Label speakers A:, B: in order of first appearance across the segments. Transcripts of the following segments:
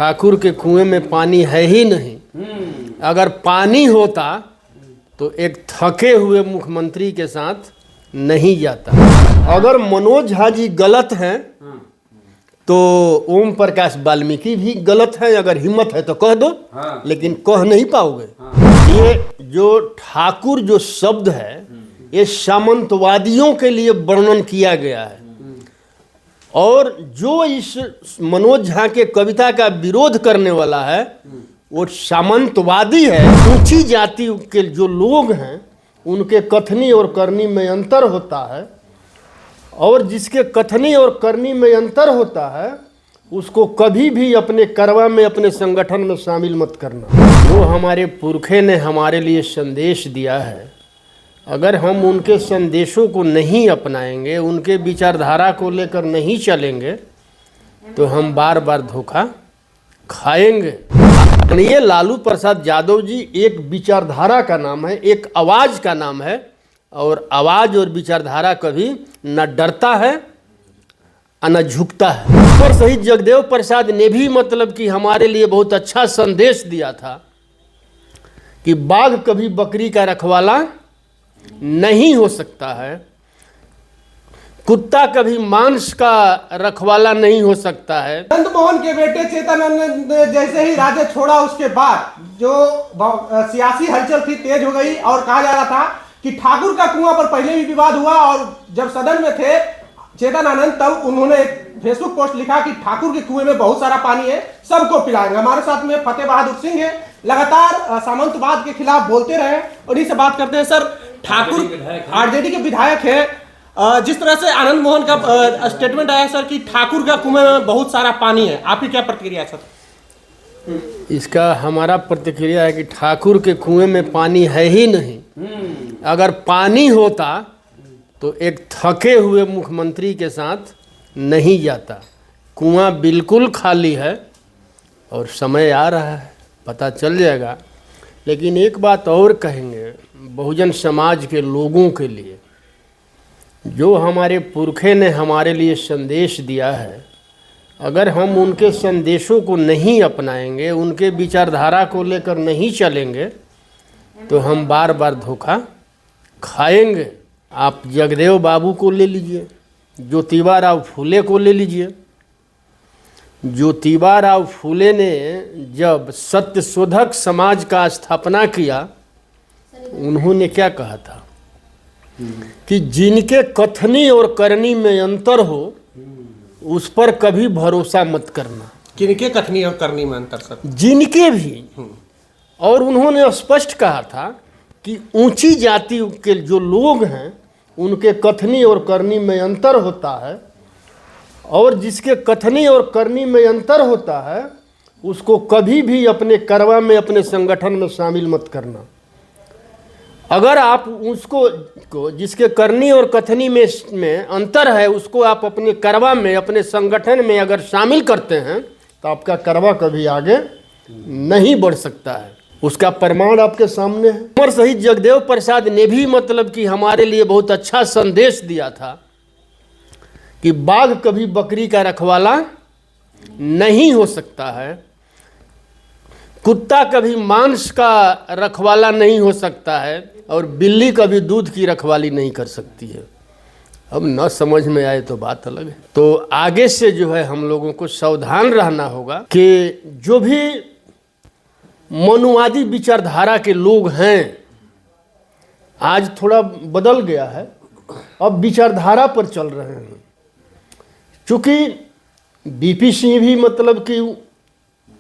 A: ठाकुर के कुएं में पानी है ही नहीं। अगर पानी होता तो एक थके हुए मुख्यमंत्री के साथ नहीं जाता। अगर मनोज झा जी गलत हैं तो ओम प्रकाश वाल्मीकि भी गलत है। अगर हिम्मत है तो कह दो, लेकिन कह नहीं पाओगे। ये जो ठाकुर जो शब्द है ये सामंतवादियों के लिए वर्णन किया गया है, और जो इस मनोज झा के कविता का विरोध करने वाला है वो सामंतवादी है। ऊंची जाति के जो लोग हैं उनके कथनी और करनी में अंतर होता है, और जिसके कथनी और करनी में अंतर होता है उसको कभी भी अपने करवा में, अपने संगठन में शामिल मत करना। वो हमारे पुरखे ने हमारे लिए संदेश दिया है, अगर हम उनके संदेशों को नहीं अपनाएंगे, उनके विचारधारा को लेकर नहीं चलेंगे तो हम बार बार धोखा खाएंगे। ये लालू प्रसाद यादव जी एक विचारधारा का नाम है, एक आवाज़ का नाम है, और आवाज़ और विचारधारा कभी न डरता है न झुकता है। और शहीद जगदेव प्रसाद ने भी मतलब कि हमारे लिए बहुत अच्छा संदेश दिया था कि बाघ कभी बकरी का रखवाला नहीं हो सकता है, कुत्ता कभी मांस का रखवाला नहीं हो सकता है।
B: आनंद मोहन के बेटे चेतनानंद ने जैसे ही राज्य छोड़ा उसके बाद जो सियासी हलचल थी तेज हो गई, और कहा जा रहा था कि ठाकुर का कुआं पर पहले भी विवाद हुआ, और जब सदन में थे चेतनानंद तब उन्होंने एक फेसबुक पोस्ट लिखा कि ठाकुर के कुएं में बहुत सारा पानी है, सबको पिलाएंगे। हमारे साथ में फतेह बहादुर सिंह है, लगातार सामंतवाद के खिलाफ बोलते रहे, और इनसे बात करते हैं। सर, ठाकुर आरजेडी के विधायक है, जिस तरह से आनंद मोहन का स्टेटमेंट आया सर कि ठाकुर का कुएं में बहुत सारा पानी है, आपकी क्या प्रतिक्रिया है सर?
A: इसका हमारा प्रतिक्रिया है कि ठाकुर के कुएं में पानी है ही नहीं। अगर पानी होता तो एक थके हुए मुख्यमंत्री के साथ नहीं जाता। कुआं बिल्कुल खाली है और समय आ रहा है, पता चल जाएगा। लेकिन एक बात और कहेंगे बहुजन समाज के लोगों के लिए, जो हमारे पुरखे ने हमारे लिए संदेश दिया है, अगर हम उनके संदेशों को नहीं अपनाएंगे, उनके विचारधारा को लेकर नहीं चलेंगे तो हम बार बार धोखा खाएंगे। आप जगदेव बाबू को ले लीजिए, ज्योतिबा राव फूले को ले लीजिए। ज्योतिबा राव फूले ने जब सत्यशोधक समाज का स्थापना किया, उन्होंने क्या कहा था कि जिनके कथनी और करनी में अंतर हो उस पर कभी भरोसा मत करना।
B: किनके कथनी और करनी में अंतर सर?
A: जिनके भी। और उन्होंने स्पष्ट कहा था कि ऊंची जाति के जो लोग हैं उनके कथनी और करनी में अंतर होता है, और जिसके कथनी और करनी में अंतर होता है उसको कभी भी अपने करवा में, अपने संगठन में शामिल मत करना। अगर आप उसको जिसके करनी और कथनी में अंतर है उसको आप अपने करवा में, अपने संगठन में अगर शामिल करते हैं तो आपका करवा कभी आगे नहीं बढ़ सकता है। उसका प्रमाण आपके सामने है। और शहीद जगदेव प्रसाद ने भी मतलब कि हमारे लिए बहुत अच्छा संदेश दिया था कि बाघ कभी बकरी का रखवाला नहीं हो सकता है, कुत्ता कभी मांस का रखवाला नहीं हो सकता है, और बिल्ली कभी दूध की रखवाली नहीं कर सकती है। अब न समझ में आए तो बात अलग है। तो आगे से जो है हम लोगों को सावधान रहना होगा कि जो भी मनुवादी विचारधारा के लोग हैं, आज थोड़ा बदल गया है, अब विचारधारा पर चल रहे हैं। चूँकि बीपी सिंह भी मतलब कि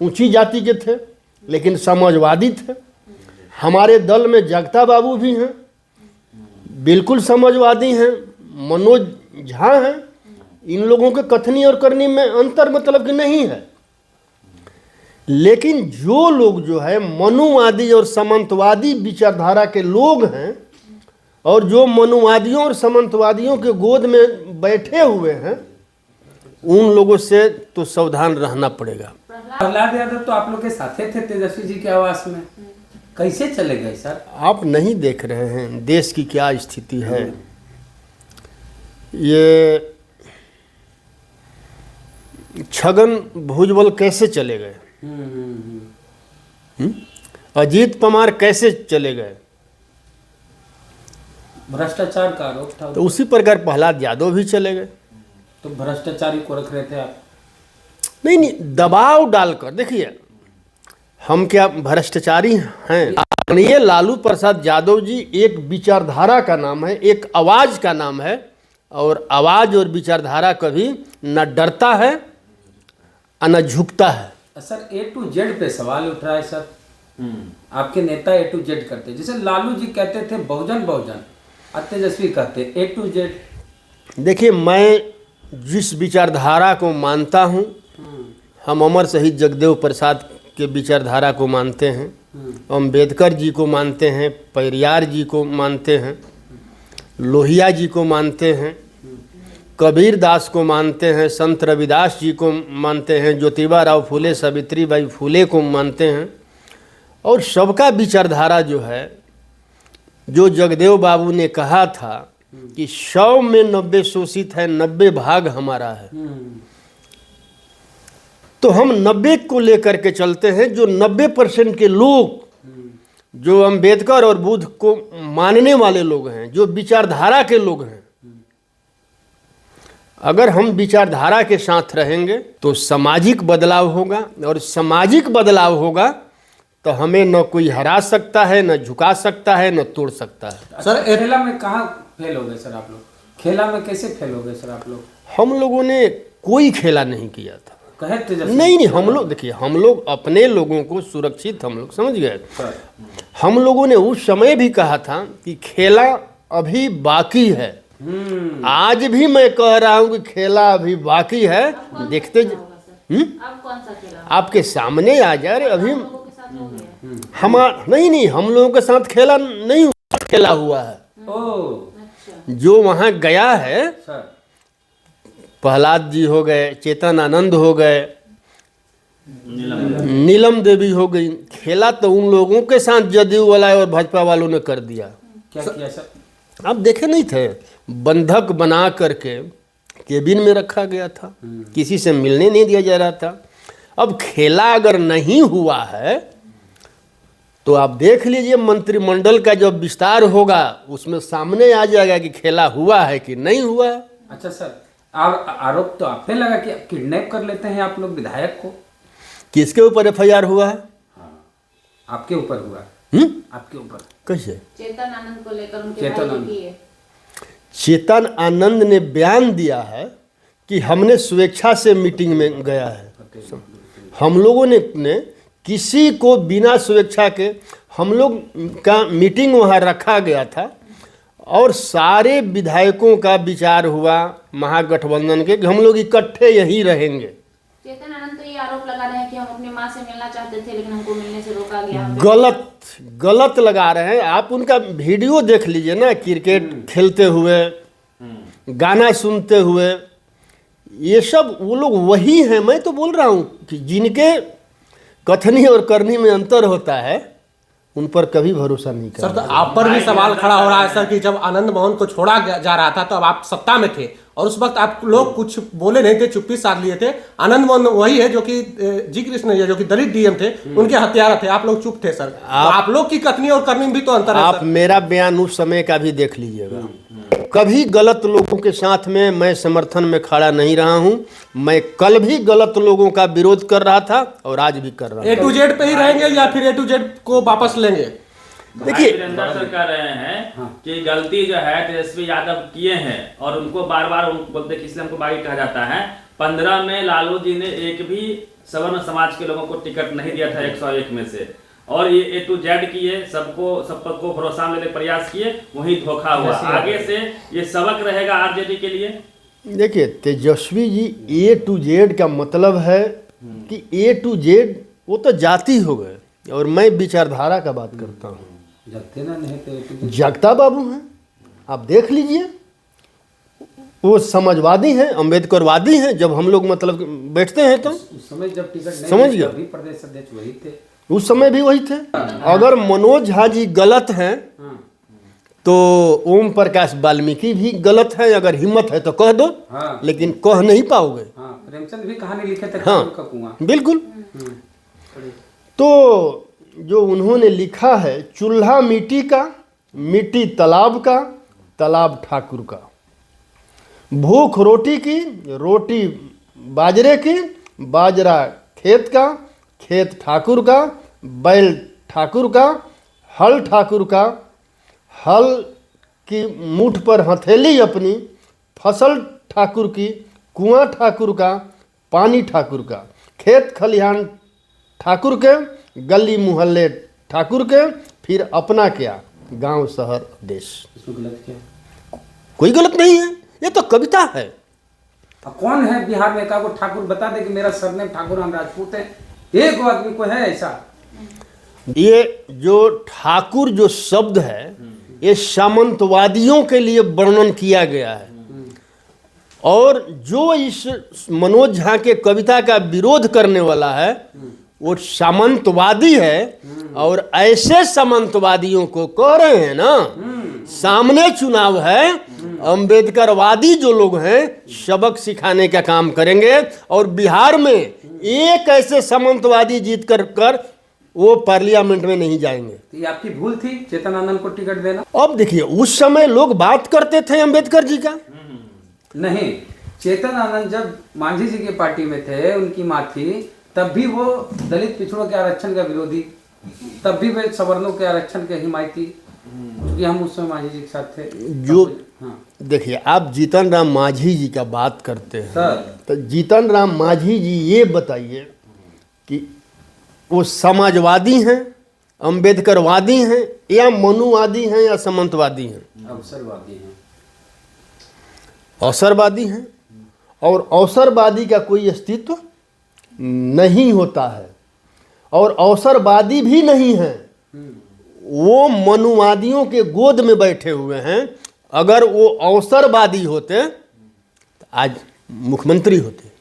A: ऊंची जाति के थे लेकिन समाजवादी थे। हमारे दल में जगता बाबू भी हैं, बिल्कुल समाजवादी हैं। मनोज झा हैं। इन लोगों के कथनी और करनी में अंतर मतलब कि नहीं है। लेकिन जो लोग जो है मनुवादी और सामंतवादी विचारधारा के लोग हैं, और जो मनुवादियों और सामंतवादियों के गोद में बैठे हुए हैं, उन लोगों से तो सावधान रहना पड़ेगा।
C: प्रहलाद यादव तो आप लोग के साथे थे तेजस्वी जी के आवास में, कैसे चले गए सर?
A: आप नहीं देख रहे हैं देश की क्या स्थिति है। ये छगन भुजबल कैसे चले गए? अजीत पवार कैसे चले गए?
C: भ्रष्टाचार का आरोप था।
A: तो उसी प्रकार प्रहलाद यादव भी चले गए।
C: तो भ्रष्टाचारी को रख रहे थे आप?
A: नहीं नहीं, दबाव डालकर। देखिए, हम क्या भ्रष्टाचारी हैं? ये लालू प्रसाद यादव जी एक विचारधारा का नाम है, एक आवाज का नाम है, और आवाज और विचारधारा कभी न डरता है और न झुकता है।
C: सर A to Z पे सवाल उठ रहा है सर। आपके नेता A to Z करते, जैसे लालू जी कहते थे बहुजन बहुजन, तेजस्वी कहते A to Z।
A: देखिए, मैं जिस विचारधारा को मानता हूँ, हम अमर शहीद जगदेव प्रसाद के विचारधारा को मानते हैं, अम्बेडकर जी को मानते हैं, पेरियार जी को मानते हैं, लोहिया जी को मानते हैं, कबीर दास को मानते हैं, संत रविदास जी को मानते हैं, ज्योतिबा राव फूले, सावित्रीबाई फूले को मानते हैं। और सबका विचारधारा जो है, जो जगदेव बाबू ने कहा था कि 100 में 90 शोषित है, 90 भाग हमारा है, तो हम 90 को लेकर के चलते हैं। जो 90% के लोग, जो अंबेडकर और बुद्ध को मानने वाले लोग हैं, जो विचारधारा के लोग हैं, अगर हम विचारधारा के साथ रहेंगे तो सामाजिक बदलाव होगा, और सामाजिक बदलाव होगा तो हमें न कोई हरा सकता है, न झुका सकता है, न तोड़ सकता है।
C: सर खेला में कहाँ फेल हो गए सर आप लोग? खेला में कैसे फेल हो गए सर आप लोग?
A: हम लोगों ने कोई खेला नहीं किया था।
C: कहे
A: नहीं, हम लोग, देखिए, हम लोग अपने लोगों को सुरक्षित, हम लोग समझ गए। हम लोगों ने उस समय भी कहा था कि खेला अभी बाकी है। आज भी मैं कह रहा हूं कि खेला अभी बाकी है। देखते
D: अब कौन सा खेला?
A: आपके सामने आ जा रहे। अभी हम नहीं, हम लोगों के साथ खेला नहीं, खेला हुआ है। जो वहां गया है,
C: सर
A: प्रहलाद जी हो गए, चेतन आनंद हो गए, नीलम देवी हो गई। खेला तो उन लोगों के साथ जदयू वाला और भाजपा वालों ने कर दिया।
C: क्या किया सर?
A: आप देखे नहीं थे, बंधक बना करके केबिन में रखा गया था, किसी से मिलने नहीं दिया जा रहा था। अब खेला अगर नहीं हुआ है तो आप देख लीजिए, मंत्रिमंडल का जब विस्तार होगा उसमें सामने आ जाएगा कि खेला हुआ है कि नहीं हुआ है।
C: अच्छा सर, आरोप तो आप पे लगा कि किडनैप कर लेते हैं आप लोग विधायक को।
A: किसके ऊपर FIR हुआ है?
C: आपके ऊपर हुआ। आपके ऊपर
A: कैसे?
D: चेतन आनंद को लेकर उनके
C: चेतन
D: भाई
C: आनंद।
D: की है।
A: चेतन आनंद ने बयान दिया है कि हमने स्वेच्छा से मीटिंग में गया है। हम लोगों ने किसी को बिना स्वेच्छा के, हम लोग का मीटिंग वहाँ रखा गया था और सारे विधायकों का विचार हुआ महागठबंधन के कि हम लोग इकट्ठे यहीं रहेंगे।
D: चेतन आनंद तो ये आरोप लगा रहे हैं कि हम अपनी माँ से मिलना चाहते थे लेकिन हमको मिलने से रोका गया।
A: गलत लगा रहे हैं। आप उनका वीडियो देख लीजिए ना, क्रिकेट खेलते हुए, गाना सुनते हुए, ये सब वो लोग वही हैं। मैं तो बोल रहा हूँ कि जिनके कथनी और करनी में अंतर होता है उन पर कभी भरोसा नहीं करना।
E: सर, तो आप पर भी सवाल खड़ा हो रहा है सर कि जब आनंद मोहन को छोड़ा जा रहा था तो अब आप सत्ता में थे और उस वक्त आप लोग कुछ बोले नहीं थे, चुप्पी साध लिए थे। आनंद मोहन वही है जो कि जी कृष्ण जो कि दलित डीएम थे, उनके हत्यारा थे, आप लोग चुप थे सर। आप लोग की कथनी और करनी में भी तो अंतर है।
A: आप मेरा बयान उस समय का भी देख लीजिएगा। कभी गलत लोगों के साथ में मैं समर्थन में खड़ा नहीं रहा हूं। मैं कल भी गलत लोगों का विरोध कर रहा था और आज भी कर रहा हूं।
E: A to Z पे ही रहेंगे या फिर A to Z को वापस लेंगे?
A: देखिए,
F: वीरेंद्र सर कह रहे हैं कि गलती जो है तेजस्वी यादव किए हैं और उनको बार बार बोलते कि इसलिए हमको बागी कहा जाता है। 15 में लालू जी ने एक भी सवर्ण समाज के लोगों को टिकट नहीं दिया था 101 में से, और ये A to Z किए, सबको भरोसा में लेने का प्रयास किए, वही धोखा हुआ। आगे से ये सबक रहेगा आरजेडी के लिए।
A: देखिए, Tejashwi ji A to Z का मतलब है कि A to Z वो तो जाति हो गए, और मैं विचारधारा का बात करता हूँ।
C: जगते ना नहीं तो
A: जगता बाबू हैं, आप देख लीजिए, वो समाजवादी हैं, अम्बेडकरवादी हैं। जब हम लोग मतलब बैठते हैं तो
C: उस समय जब टिकट नहीं
A: समझ गया,
C: अभी प्रदेश अध्यक्ष वही थे,
A: उस समय भी वही थे। अगर मनोज झा जी गलत हैं तो ओम प्रकाश वाल्मीकि भी गलत है। अगर हिम्मत है तो कह दो, लेकिन कह नहीं पाओगे।
C: प्रेमचंद भी कहानी लिखे थे
A: हाँ,
C: का कुआं।
A: बिल्कुल। तो जो उन्होंने लिखा है, चूल्हा मिट्टी का, मिट्टी तालाब का, तालाब ठाकुर का, भूख रोटी की, रोटी बाजरे की, बाजरा खेत का, खेत ठाकुर का, बैल ठाकुर का, हल ठाकुर का, हल की मुठ पर हथेली अपनी, फसल ठाकुर की, कुआं ठाकुर का, पानी ठाकुर का, खेत खलिहान ठाकुर के, गली मोहल्ले ठाकुर के, फिर अपना क्या, गांव शहर देश।
C: इसमें गलत क्या?
A: कोई गलत नहीं है, ये तो कविता है।
C: अब कौन है बिहार में का को ठाकुर बता दे कि मेरा सरनेम ठाकुर, हम राजपूत है? एक आदमी को है ऐसा?
A: ये जो ठाकुर जो शब्द है, ये सामंतवादियों के लिए वर्णन किया गया है, और जो इस मनोज झा के कविता का विरोध करने वाला है वो सामंतवादी है। और ऐसे सामंतवादियों को कह रहे हैं ना, सामने चुनाव है, अंबेडकरवादी जो लोग हैं सबक सिखाने का काम करेंगे, और बिहार में एक ऐसे सामंतवादी जीत कर वो पार्लियामेंट में नहीं जाएंगे।
C: तो ये आपकी भूल थी चेतन आनंद को टिकट देना?
A: अब देखिए, उस समय लोग बात करते थे अंबेडकर जी का।
C: नहीं, चेतन आनंद जब मांझी जी की पार्टी में थे, उनकी माँ थी, तब भी वो दलित पिछड़ों के आरक्षण का विरोधी, तब भी वे सवर्णों के आरक्षण के हिमायती, क्योंकि हम उस समय मांझी जी के साथ थे।
A: जो
C: हाँ
A: देखिए, आप जीतन राम मांझी जी का बात करते हैं
C: सर,
A: तो जीतन राम मांझी जी ये बताइए कि वो समाजवादी हैं, अंबेडकरवादी हैं, या मनुवादी हैं, या सामंतवादी हैं?
C: अवसरवादी हैं।
A: अवसरवादी हैं, और अवसरवादी का कोई अस्तित्व नहीं होता है, और अवसरवादी भी नहीं हैं, वो मनुवादियों के गोद में बैठे हुए हैं। अगर वो अवसरवादी होते तो आज मुख्यमंत्री होते।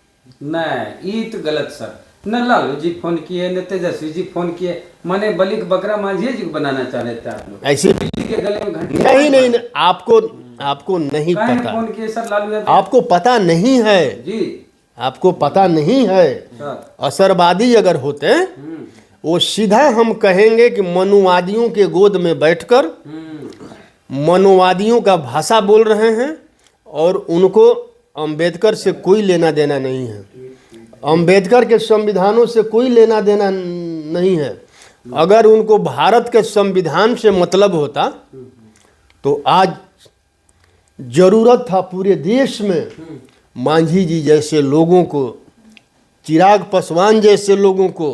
C: नहीं, ये तो गलत सर। न लालू जी फोन किए, न तेजस्वी जी फोन किए, माने बलिक बकरा मांझी जी को बनाना चाह रहे थे आप लोग।
A: ऐसे
C: बिजली के गले में घंटी
A: नहीं, आपको नहीं
C: काहे
A: पता,
C: फोन किए सर लालू यादव?
A: आपको पता नहीं है,
C: जी
A: आपको पता नहीं है।
C: सर।
A: असरवादी अगर होते वो सीधा हम कहेंगे कि मनुवादियों के गोद में बैठकर मनुवादियों का भाषा बोल रहे हैं, और उनको अंबेडकर से कोई लेना देना नहीं है, अंबेडकर के संविधानों से कोई लेना देना नहीं है। अगर उनको भारत के संविधान से मतलब होता तो आज जरूरत था पूरे देश में मांझी जी जैसे लोगों को, चिराग पासवान जैसे लोगों को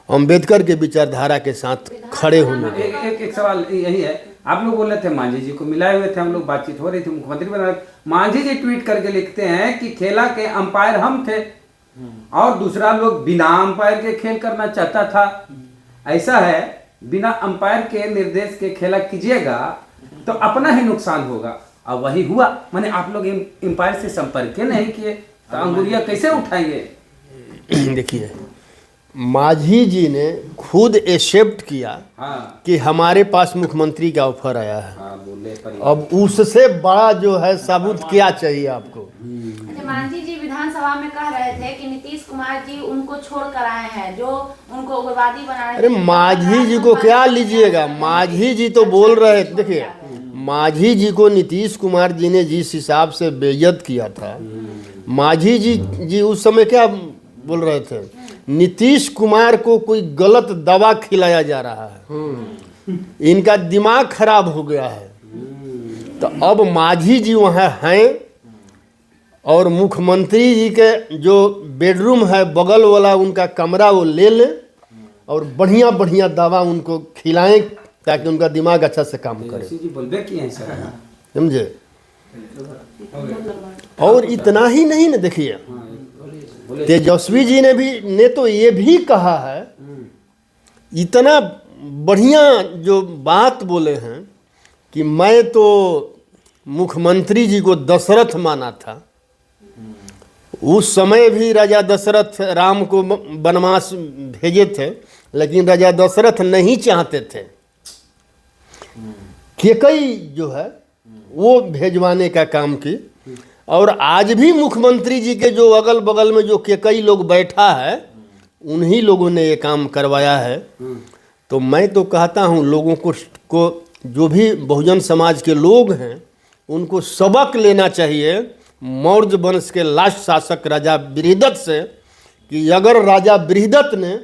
A: अंबेडकर के विचारधारा के साथ खड़े होने का।
C: एक सवाल यही है, आप लोग बोल रहे थे मांझी जी को मिलाए हुए थे, हम लोग बातचीत हो रही थी, मुख्यमंत्री बना रहे। मांझी जी ट्वीट करके लिखते हैं कि खेला के अंपायर हम थे और दूसरा लोग बिना अंपायर के खेल करना चाहता था। ऐसा है, बिना अंपायर के निर्देश के खेला कीजिएगा तो अपना ही नुकसान होगा, और वही हुआ। माने आप लोग अंपायर से संपर्क नहीं किए तो अंगुरिया कैसे उठाएंगे?
A: देखिए, मांझी जी ने खुद एक्सेप्ट किया
C: हाँ
A: कि हमारे पास मुख्यमंत्री का ऑफर आया है।
C: हाँ बोले पर
A: अब उससे बड़ा जो है सबूत क्या चाहिए आपको?
D: अच्छा, मांझी जी विधानसभा में कह रहे थे कि नीतीश कुमार जी उनको छोड़ कर आए हैं, जो उनको उग्रवादी बना रहे
A: अरे
D: थे।
A: मांझी जी को क्या लीजिएगा? मांझी जी तो बोल रहे, देखिए मांझी जी को नीतीश कुमार जी ने जिस हिसाब से बेइज्जत किया था, मांझी जी उस समय क्या बोल रहे थे? नीतीश कुमार को कोई गलत दवा खिलाया जा रहा है, इनका दिमाग खराब हो गया है। तो अब मांझी जी वहाँ हैं, और मुख्यमंत्री जी के जो बेडरूम है बगल वाला उनका कमरा वो ले लें, और बढ़िया बढ़िया दवा उनको खिलाएं ताकि उनका दिमाग अच्छा से काम करे।
C: जी बोलबे किए हैं सर।
A: समझे? और इतना ही नहीं ना, देखिए तेजस्वी जी ने तो ये भी कहा है, इतना बढ़िया जो बात बोले हैं कि मैं तो मुख्यमंत्री जी को दशरथ माना था। उस समय भी राजा दशरथ राम को वनवास भेजे थे, लेकिन राजा दशरथ नहीं चाहते थे। केकई जो है वो भेजवाने का काम की, और आज भी मुख्यमंत्री जी के जो अगल बगल में जो केकई लोग बैठा है उन्हीं लोगों ने ये काम करवाया है। तो मैं तो कहता हूँ लोगों को जो भी बहुजन समाज के लोग हैं उनको सबक लेना चाहिए मौर्य वंश के लास्ट शासक राजा बृहदत्त से, कि अगर राजा बृहदत्त ने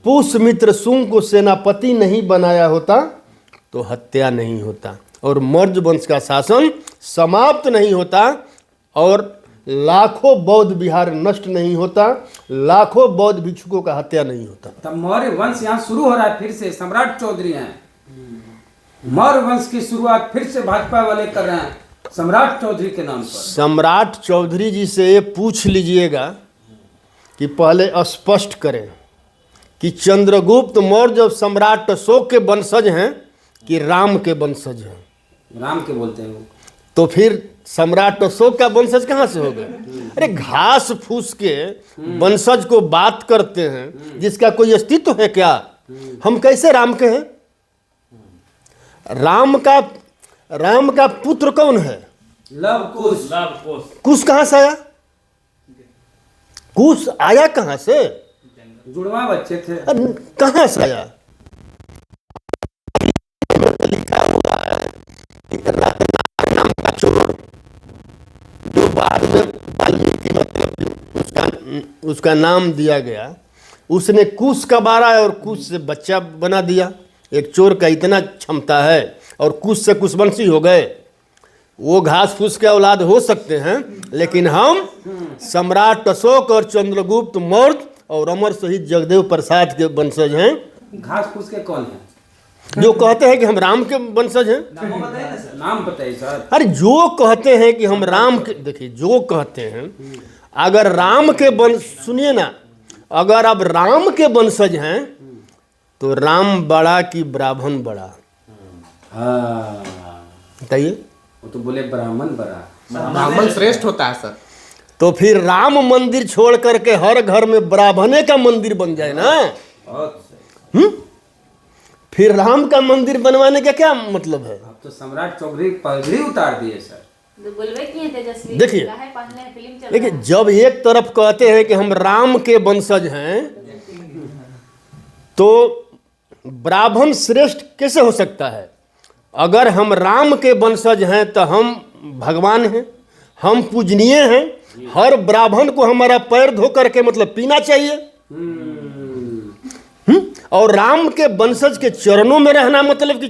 A: पुष्यमित्र शुंग को सेनापति नहीं बनाया होता तो हत्या नहीं होता और मौर्य वंश का शासन समाप्त नहीं होता और लाखों बौद्ध विहार नष्ट नहीं होता, लाखों बौद्ध भिक्षुकों का हत्या नहीं होता।
C: तब मौर्य वंश यहाँ शुरू हो रहा है फिर से। सम्राट चौधरी हैं, मौर्य वंश की शुरुआत फिर से भाजपा वाले कर रहे हैं सम्राट चौधरी के नाम पर।
A: सम्राट चौधरी जी से ये पूछ लीजिएगा कि पहले स्पष्ट करें कि चंद्रगुप्त मौर्य और सम्राट अशोक के वंशज हैं कि राम के वंशज हैं।
C: राम के बोलते हैं वो।
A: तो फिर सम्राट अशोक का वंशज कहाँ से हो गए? अरे घास फूस के वंशज को बात करते हैं जिसका कोई अस्तित्व है क्या? हम कैसे राम के हैं? राम का पुत्र कौन है?
C: लव कुश।
A: कुश कहाँ से आया? कुश आया कहाँ से?
C: जुड़वा बच्चे थे।
A: कहाँ से आया? लिखा हुआ है नाम का चोर, जो बाद में वाल्मीकि मतलब उसका नाम दिया गया, उसने कुश का बारा और कुश से बच्चा बना दिया। एक चोर का इतना क्षमता है और कुश से कुशवंशी हो गए। वो घास फूस के औलाद हो सकते हैं, लेकिन हम सम्राट अशोक और चंद्रगुप्त मौर्य और अमर शहीद जगदेव प्रसाद के वंशज हैं।
C: घास फूस के कौन है
A: जो कहते हैं कि हम राम के वंशज हैं?
C: नाम बताइए सर।
A: अरे जो कहते हैं कि हम राम के, देखिए जो कहते हैं, अगर राम के वंश, सुनिए ना, अगर अब राम के वंशज हैं तो राम बड़ा कि ब्राह्मण बड़ा?
C: हाँ
A: बताइए।
C: वो तो बोले ब्राह्मण बड़ा।
E: ब्राह्मण श्रेष्ठ होता है सर।
A: तो फिर राम मंदिर छोड़ करके हर घर में ब्राह्मणे का मंदिर बन जाए ना।
C: बहुत सही।
A: फिर राम का मंदिर बनवाने का क्या मतलब है?
C: अब तो सम्राट चौधरी पगड़ी उतार दिए सर।
D: बोलवे किए तेजस्वी।
A: देखिए,
D: काहे पहले फिल्म चल
A: देखिए
D: रहा है।
A: जब एक तरफ कहते हैं कि हम राम के वंशज हैं तो ब्राह्मण श्रेष्ठ कैसे हो सकता है? अगर हम राम के वंशज हैं तो हम भगवान हैं, हम पूजनीय हैं। हर ब्राह्मण को हमारा पैर धो करके मतलब पीना चाहिए। और राम के वंशज के चरणों में रहना मतलब कि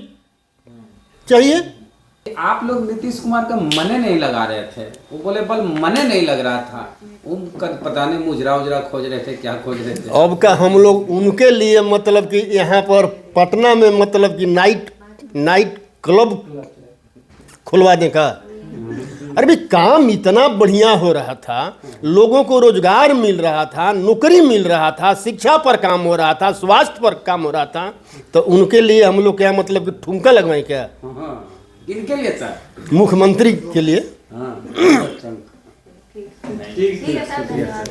A: चाहिए।
C: आप लोग नीतीश कुमार का मने नहीं लगा रहे थे, वो बोले बल मने नहीं लग रहा था। उनका पता नहीं मुजरा उजरा खोज रहे थे, क्या खोज रहे थे।
A: अब का हम लोग उनके लिए मतलब कि यहाँ पर पटना में मतलब कि नाइट क्लब खुलवा दे का। अरे भाई काम इतना बढ़िया हो रहा था, लोगों को रोजगार मिल रहा था, नौकरी मिल रहा था, शिक्षा पर काम हो रहा था, स्वास्थ्य पर काम हो रहा था, तो उनके लिए हम लोग क्या मतलब कि ठुमका लगवाएं क्या?
C: हाँ, इनके लिए सर,
A: मुख्यमंत्री के लिए।
C: हाँ।
D: ठीक है सर, धन्यवाद।